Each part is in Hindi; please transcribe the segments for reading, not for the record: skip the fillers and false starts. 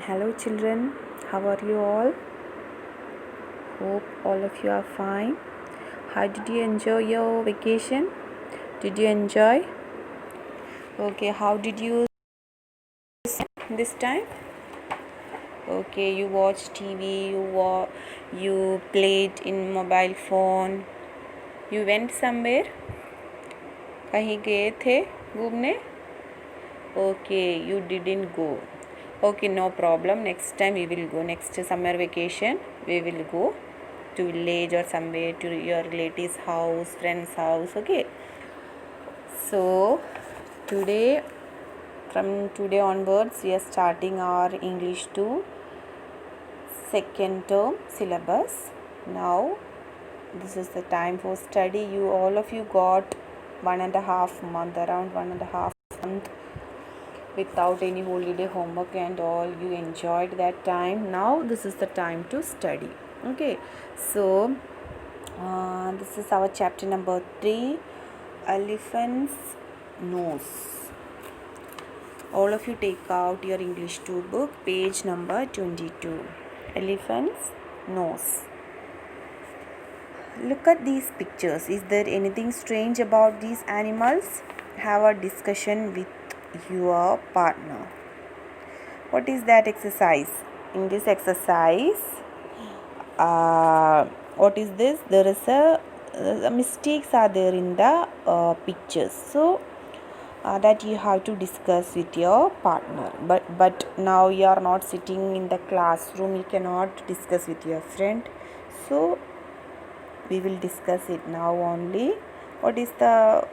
Hello children, how are you all? Hope all of you are fine. How did you enjoy your vacation? Did you enjoy? Okay, how did you this time? Okay, you watched TV, you played in mobile phone. You went somewhere? कहीं गए थे घूमने? Okay, you didn't go. Okay, no problem. Next time we will go. Next summer vacation we will go to village or somewhere to your relatives house, friends house. Okay, so today, from today onwards, we are starting our English 2 second term syllabus. Now this is the time for study. You all of you got 1.5 month, around 1.5 month without any holiday homework and all. You enjoyed that time. Now this is the time to study. Okay, so this is our chapter number 3, elephant's nose. All of you take out your English 2 book, page number 22. Elephant's nose. Look at these pictures. Is there anything strange about these animals? Have a discussion with your partner. What is that exercise? In this exercise, what is this? There is a mistakes are there in the pictures. So that you have to discuss with your partner. But now you are not sitting in the classroom. You cannot discuss with your friend. So we will discuss it now only. What is the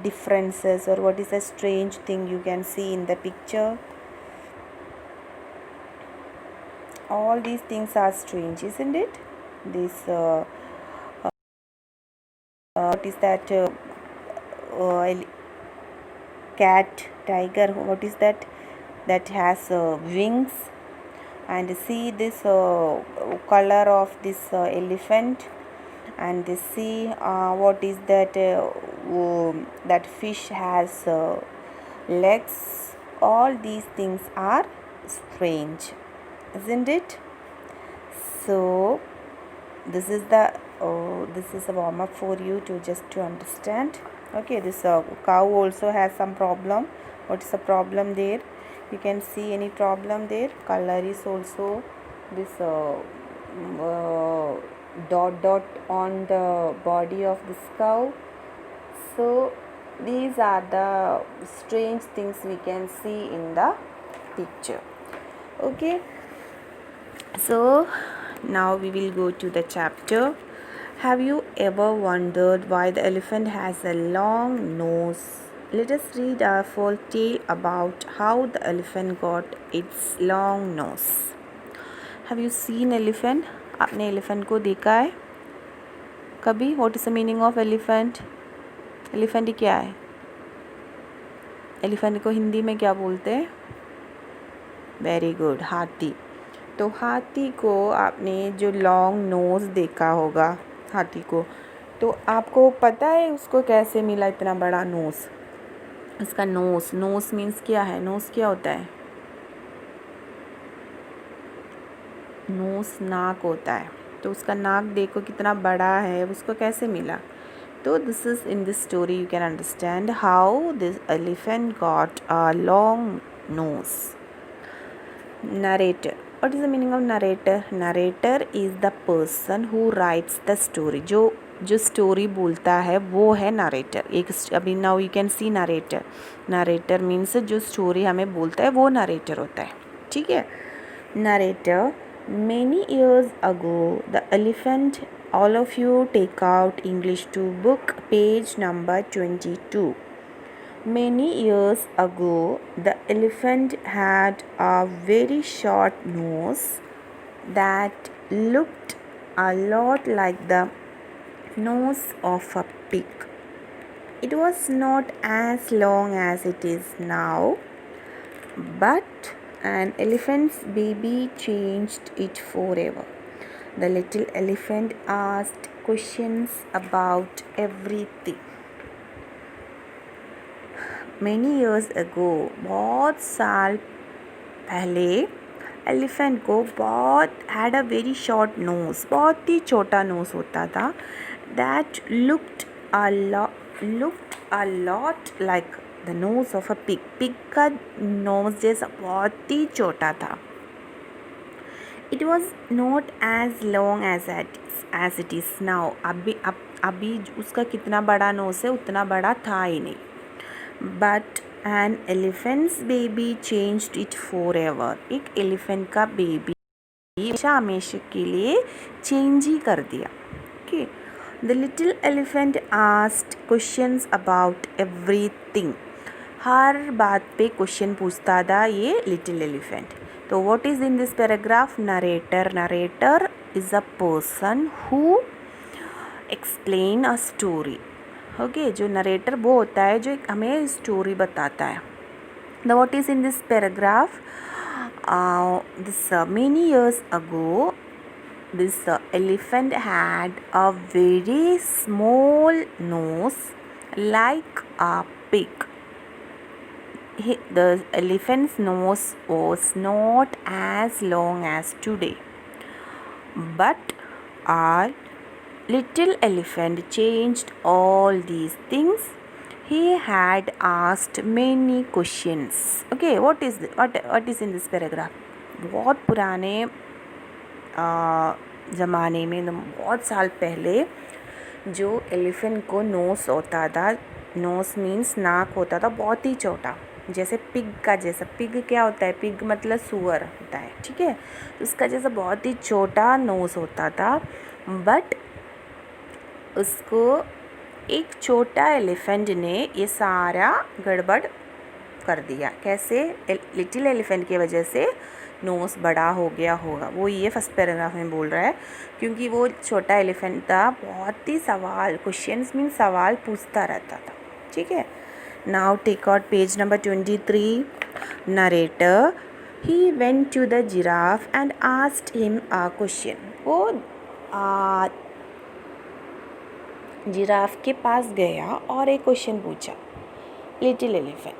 differences, or what is the strange thing you can see in the picture? All these things are strange, isn't it? This what is that? Cat, tiger. What is that? That has wings. And see this color of this elephant. And see what is that? That fish has legs. All these things are strange, isn't it? So this is the this is a warm up for you to just to understand. Okay, this cow also has some problem. What is the problem there? You can see any problem there? Color is also this dot on the body of this cow. So these are the strange things we can see in the picture. Okay, so now we will go to the chapter. Have you ever wondered why the elephant has a long nose? Let us read a full tale about how the elephant got its long nose. Have you seen elephant? आपने elephant को देखा है कभी? What is the meaning of elephant? Elephant क्या है? Elephant को हिंदी में क्या बोलते हैं? Very good, हाथी. तो हाथी को आपने जो लॉन्ग नोज देखा होगा हाथी को, तो आपको पता है उसको कैसे मिला इतना बड़ा नोज़? इसका नोज़ मीन्स क्या है? नोज़ क्या होता है? नोज़ नाक होता है. तो उसका नाक देखो कितना बड़ा है, उसको कैसे मिला? तो this is in this story you can understand how this elephant got a long nose. Narrator. What is the meaning of narrator? Narrator is the person who writes the story. जो स्टोरी बोलता है वो है नरेटर. एक अभी now you can see narrator. Narrator means जो स्टोरी हमें बोलता है वो नरेटर होता है. ठीक है. Narrator. Many years ago, the elephant. All of you take out English 2 book, page number 22. Many years ago, the elephant had a very short nose that looked a lot like the nose of a pig. It was not as long as it is now, but an elephant's baby changed it forever. The little elephant asked questions about everything. Many years ago, बहुत साल पहले, एलिफेंट को बहुत had a very short nose, बहुत ही छोटा नोज होता था. That looked a lot like the nose of a pig. Pig का नोज जैसा बहुत ही छोटा था. It was not as long as it is now. अभी उसका कितना बड़ा नोज है उतना बड़ा था ही नहीं. But an elephant's baby changed it forever. एक एलिफेंट का बेबी हमेशा के लिए चेंज ही कर दिया. Okay. The little elephant asked questions about everything. हर बात पे क्वेश्चन पूछता था ये लिटिल एलिफेंट. तो what is in this paragraph? Narrator. Narrator is a person who explain a story. Okay. जो नरेटर वो होता है जो हमें स्टोरी बताता है. The what is in this paragraph? This many years ago, this elephant had a very small nose like a pig. The elephant's nose was not as long as today, but our little elephant changed all these things. He had asked many questions. Okay, what is in this paragraph? बहुत पुराने ज़माने में, बहुत साल पहले जो एलिफेंट को नोस होता था, नोस मीन्स नाक होता था बहुत ही छोटा, जैसे पिग का जैसा. पिग क्या होता है? पिग मतलब सुअर होता है. ठीक है. उसका जैसा बहुत ही छोटा नोस होता था. बट उसको एक छोटा एलिफेंट ने ये सारा गड़बड़ कर दिया. कैसे? लिटिल एलिफेंट की वजह से नोज़ बड़ा हो गया होगा. वो ये फर्स्ट पैराग्राफ में बोल रहा है. क्योंकि वो छोटा एलिफेंट था, बहुत ही सवाल, क्वेश्चंस मीन सवाल पूछता रहता था. ठीक है. Now take out page number 23. Narrator. He went to the giraffe and asked him a question. वो जिराफ के पास गया और एक क्वेश्चन पूछा. Little elephant.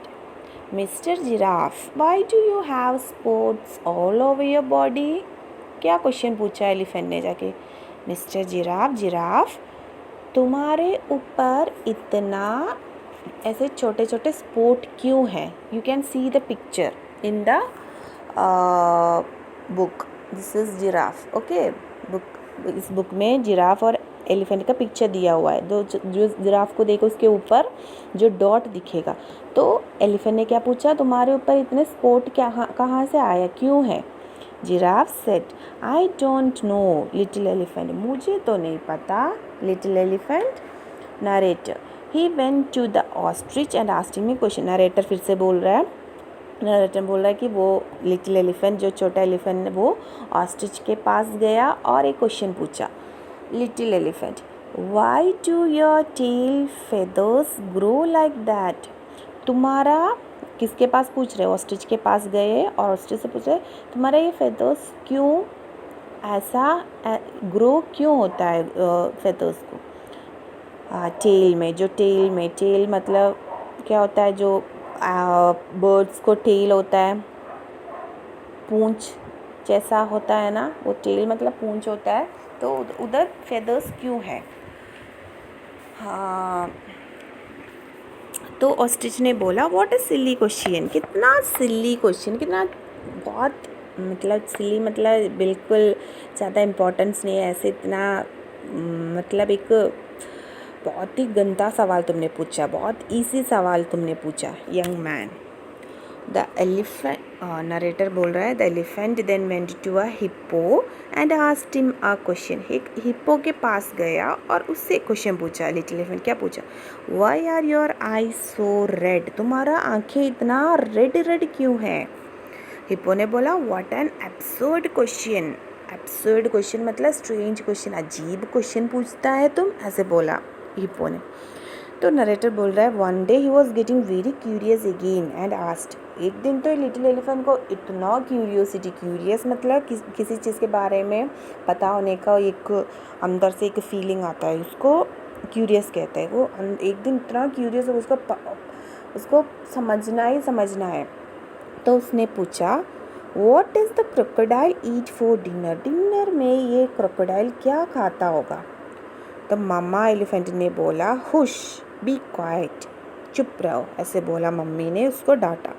Mister giraffe, why do you have spots all over your body? क्या क्वेश्चन पूछा एलिफेंट ने जाके? मिस्टर जिराफ, जिराफ तुम्हारे ऊपर इतना ऐसे छोटे छोटे स्पॉट क्यों हैं? You can see the picture in the book. This is giraffe. Okay. इस बुक में जिराफ और एलिफेंट का पिक्चर दिया हुआ है. जो जिराफ को देखो उसके ऊपर जो डॉट दिखेगा. तो एलिफेंट ने क्या पूछा? तुम्हारे ऊपर इतने स्पॉट कहाँ से आया, क्यों है? Giraffe said, I don't know little elephant. मुझे तो नहीं पता little elephant. Narrator. He went to the ostrich and asked him question. Narrator फिर से बोल रहा है. नरेटर बोल रहा है कि वो लिटिल एलिफेंट, जो छोटा एलिफेंट, वो ऑस्ट्रिच के पास गया और एक क्वेश्चन पूछा. Little elephant. Why do your tail feathers grow like that? तुम्हारा, किसके पास पूछ रहे? ऑस्ट्रिच के पास गए और ऑस्ट्रिच से पूछ रहे तुम्हारा ये फेदर्स क्यों ऐसा ग्रो क्यों होता है फेदर्स को टेल में. जो टेल मतलब क्या होता है? जो बर्ड्स को टेल होता है, पूंछ जैसा होता है ना, वो टेल मतलब पूंछ होता है. तो उधर फेदर्स क्यों है? हाँ. तो ऑस्ट्रिच ने बोला, व्हाट अ सिली क्वेश्चन. कितना सिली क्वेश्चन, कितना बहुत मतलब सिली मतलब बिल्कुल ज़्यादा इम्पोर्टेंस नहीं है ऐसे. इतना मतलब एक बहुत ही गंदा सवाल तुमने पूछा, बहुत इजी सवाल तुमने पूछा young man. The elephant. Narrator बोल रहा है, the elephant then went to a hippo and asked him a question. एक हिप्पो के पास गया और उससे क्वेश्चन पूछा. लिटिल एलिफेंट क्या पूछा? Why are your eyes so red? तुम्हारा आंखें इतना रेड रेड क्यों है? हिप्पो ने बोला, what an absurd question. Absurd question मतलब स्ट्रेंज क्वेश्चन, अजीब क्वेश्चन पूछता है तुम, ऐसे बोला हिप्पो ने. तो नरेटर बोल रहा है, one day he was getting very curious again and asked. एक दिन तो लिटिल एलिफेंट को इतना क्यूरियोसिटी, क्यूरियस मतलब किसी चीज़ के बारे में पता होने का एक अंदर से एक फीलिंग आता है, उसको क्यूरियस कहते हैं. वो एक दिन इतना क्यूरियस है, उसको समझना ही समझना है. तो उसने पूछा, What does the crocodile eat for dinner? Dinner में ये क्रोकोडाइल क्या खाता होगा? तो मम्मा एलिफेंट ने बोला हुश, बी क्वाइट, चुप रहो, ऐसे बोला मम्मी ने उसको डांटा।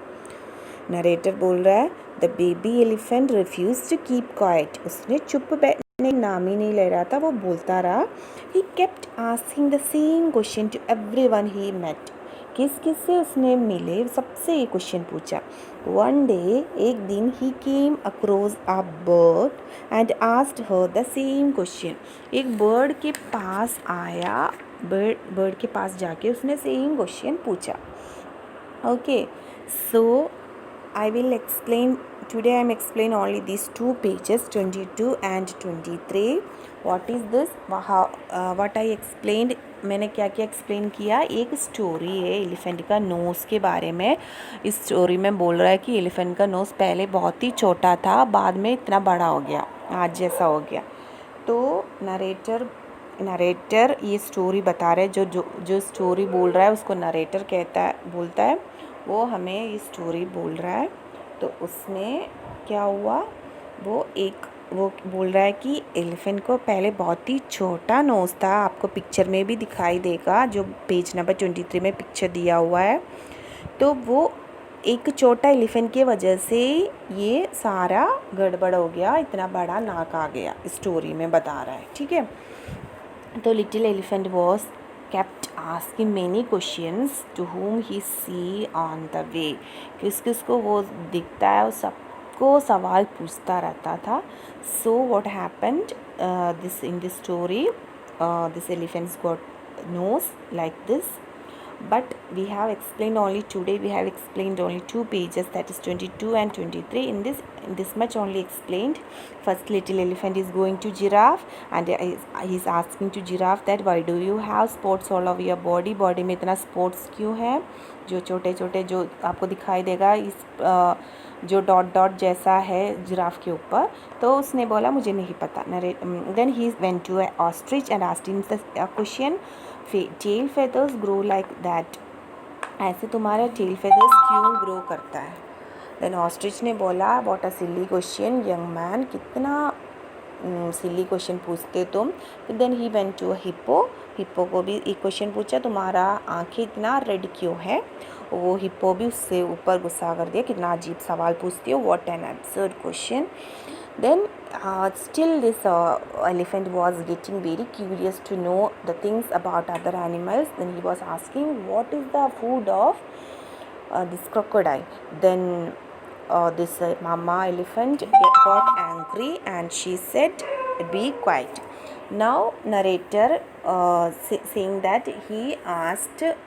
नरेटर बोल रहा है the baby elephant refuse to keep quiet, उसने चुप बैठने नाम ही नहीं ले रहा था, वो बोलता रहा। He kept asking the same question to everyone he met, किस किस से उसने मिले सबसे ये क्वेश्चन पूछा। वन डे, एक दिन, he came across a bird and asked her the same question, एक बर्ड के पास आया, बर्ड के पास जाके उसने सेम क्वेश्चन पूछा। Okay, so I will explain today. I am explain only these two pages 22 and 23. What is this? What I explained, मैंने क्या क्या एक्सप्लेन किया। एक स्टोरी है एलिफेंट का नोज़ के बारे में। इस स्टोरी में बोल रहा है कि एलिफेंट का नोज़ पहले बहुत ही छोटा था, बाद में इतना बड़ा हो गया, आज जैसा हो गया। तो नरेटर ये स्टोरी बता रहे, जो स्टोरी बोल रहा है उसको नरेटर बोलता है, वो हमें ये स्टोरी बोल रहा है। तो उसमें क्या हुआ, वो बोल रहा है कि एलिफेंट को पहले बहुत ही छोटा नोज़ था, आपको पिक्चर में भी दिखाई देगा, जो पेज नंबर 23 में पिक्चर दिया हुआ है। तो वो एक छोटा एलिफेंट की वजह से ये सारा गड़बड़ हो गया, इतना बड़ा नाक आ गया, स्टोरी में बता रहा है, ठीक है। तो little elephant was kept asking many questions to whom he see on the way, किस किस को वो दिखता है, सबको सवाल पूछता रहता था। So what happened, this in this story, this elephant's got nose like this, but we have explained only today, we have explained only two pages, that is 22 and 23. In this much only explained. First, little elephant is going to giraffe and he's asking to giraffe that why do you have spots all over your body, body में इतना spots क्यों है, जो छोटे छोटे जो आपको दिखाई देगा, इस जो डॉट डॉट जैसा है जिराफ के ऊपर। तो उसने बोला मुझे नहीं पता। Then he went to a ostrich and asked him the question, tail feathers grow like that, ऐसे तुम्हारा टेल फेदर्स क्यों ग्रो करता है। देन ऑस्ट्रिच ने बोला what a silly question young man, कितना सिली क्वेश्चन पूछते तुम। Then he went to a hippo को भी एक क्वेश्चन पूछा, तुम्हारा आंखें इतना रेड क्यों है। वो हिप्पो भी उससे ऊपर गुस्सा कर दिया, कितना अजीब सवाल पूछती हो, what an absurd question. Then still this elephant was getting very curious to know the things about other animals. Then he was asking what is the food of this crocodile. Then this mama elephant got angry and she said be quiet. Now narrator saying that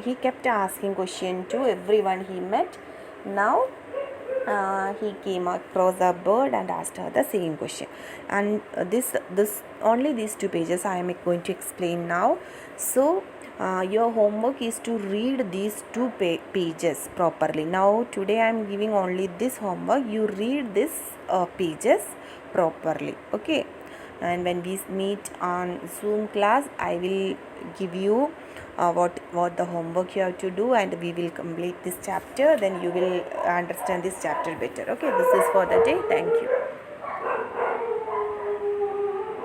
he kept asking question to everyone he met. Now he came across a bird and asked her the same question, and this only these two pages I am going to explain now. So your homework is to read these two pages properly. Now today I am giving only this homework, you read this pages properly, okay. And when we meet on Zoom class, I will give you what the homework you have to do, and we will complete this chapter, then you will understand this chapter better, okay. This is for the day. Thank you.